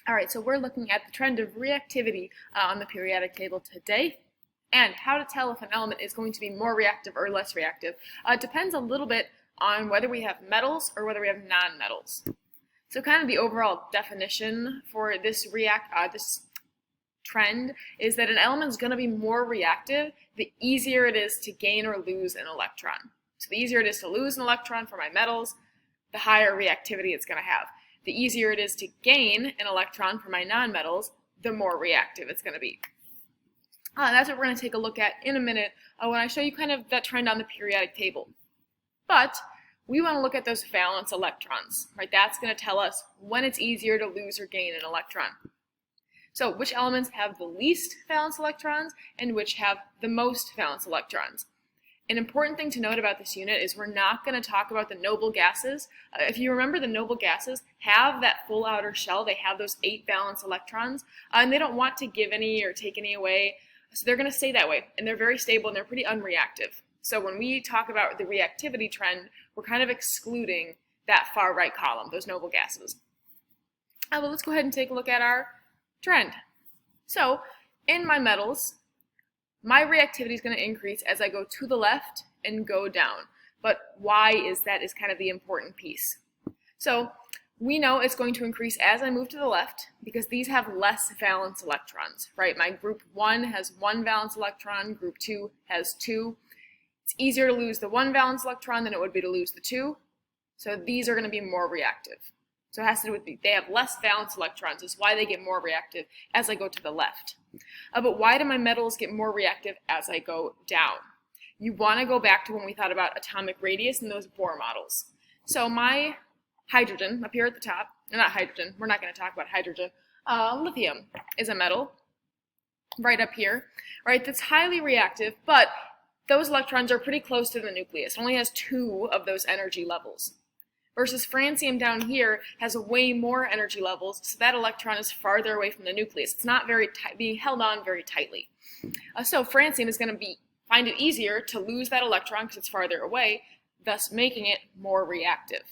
All right, so we're looking at the trend of reactivity on the periodic table today, and how to tell if an element is going to be more reactive or less reactive. It depends a little bit on whether we have metals or whether we have non-metals. So kind of the overall definition for this trend is that an element is going to be more reactive the easier it is to gain or lose an electron. So the easier it is to lose an electron for my metals, the higher reactivity it's going to have. The easier it is to gain an electron for my nonmetals, the more reactive it's going to be. That's what we're going to take a look at in a minute when I show you kind of that trend on the periodic table. But we want to look at those valence electrons, right? That's going to tell us when it's easier to lose or gain an electron. So which elements have the least valence electrons and which have the most valence electrons? An important thing to note about this unit is we're not going to talk about the noble gases. If you remember, the noble gases have that full outer shell. They have those 8 valence electrons, and they don't want to give any or take any away. So they're going to stay that way, and they're very stable, and they're pretty unreactive. So when we talk about the reactivity trend, we're kind of excluding that far right column, those noble gases. But let's go ahead and take a look at our trend. So in my metals, my reactivity is going to increase as I go to the left and go down. But why is that is kind of the important piece. So we know it's going to increase as I move to the left because these have less valence electrons, right? My group 1 has 1 valence electron, group 2 has 2. It's easier to lose the 1 valence electron than it would be to lose the 2. So these are going to be more reactive. So it has to do with they have less valence electrons. Is why they get more reactive as I go to the left. But why do my metals get more reactive as I go down? You want to go back to when we thought about atomic radius and those Bohr models. So my hydrogen up here at the top, not hydrogen, we're not going to talk about hydrogen, lithium is a metal right up here, right, that's highly reactive, but those electrons are pretty close to the nucleus. It only has 2 of those energy levels. Versus francium down here has way more energy levels, so that electron is farther away from the nucleus. It's not very being held on very tightly. So francium is going to find it easier to lose that electron because it's farther away, thus making it more reactive.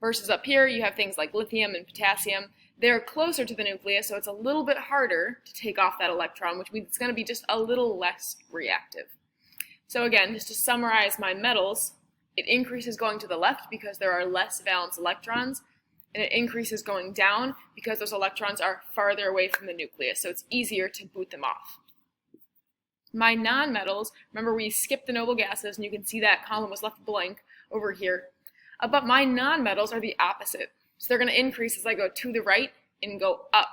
Versus up here, you have things like lithium and potassium. They're closer to the nucleus, so it's a little bit harder to take off that electron, which means it's going to be just a little less reactive. So again, just to summarize my metals, it increases going to the left because there are less valence electrons, and it increases going down because those electrons are farther away from the nucleus, so it's easier to boot them off. My nonmetals, remember we skipped the noble gases, and you can see that column was left blank over here, but my nonmetals are the opposite. So they're going to increase as I go to the right and go up.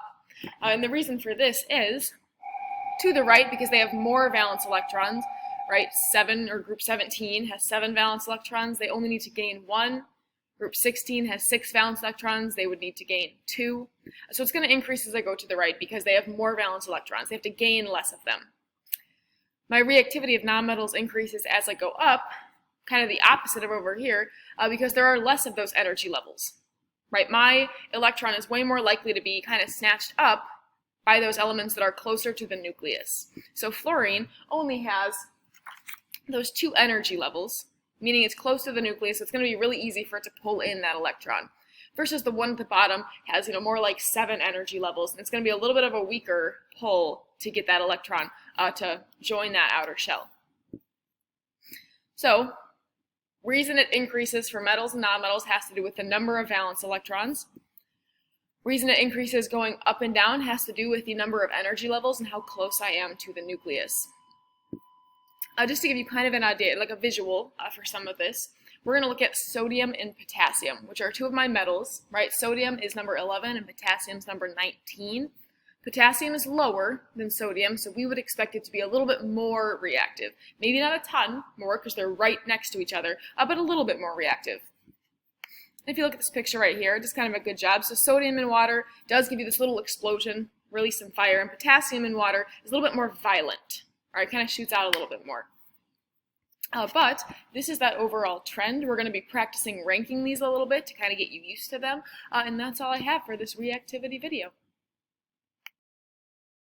And the reason for this is to the right because they have more valence electrons, right? 7 or group 17 has 7 valence electrons. They only need to gain 1. Group 16 has 6 valence electrons. They would need to gain 2. So it's going to increase as I go to the right because they have more valence electrons. They have to gain less of them. My reactivity of nonmetals increases as I go up, kind of the opposite of over here, because there are less of those energy levels, right? My electron is way more likely to be kind of snatched up by those elements that are closer to the nucleus. So fluorine only has those 2 energy levels, meaning it's close to the nucleus, so it's going to be really easy for it to pull in that electron. Versus the one at the bottom has, more like 7 energy levels, and it's going to be a little bit of a weaker pull to get that electron to join that outer shell. So, reason it increases for metals and nonmetals has to do with the number of valence electrons. Reason it increases going up and down has to do with the number of energy levels and how close I am to the nucleus. Just to give you kind of an idea, like a visual for some of this, we're going to look at sodium and potassium, which are 2 of my metals, right? Sodium is number 11 and potassium is number 19. Potassium is lower than sodium, so we would expect it to be a little bit more reactive. Maybe not a ton more because they're right next to each other, but a little bit more reactive. If you look at this picture right here, just kind of a good job. So sodium in water does give you this little explosion, release some fire, and potassium in water is a little bit more violent. All right, kind of shoots out a little bit more. But this is that overall trend. We're going to be practicing ranking these a little bit to kind of get you used to them. And that's all I have for this reactivity video.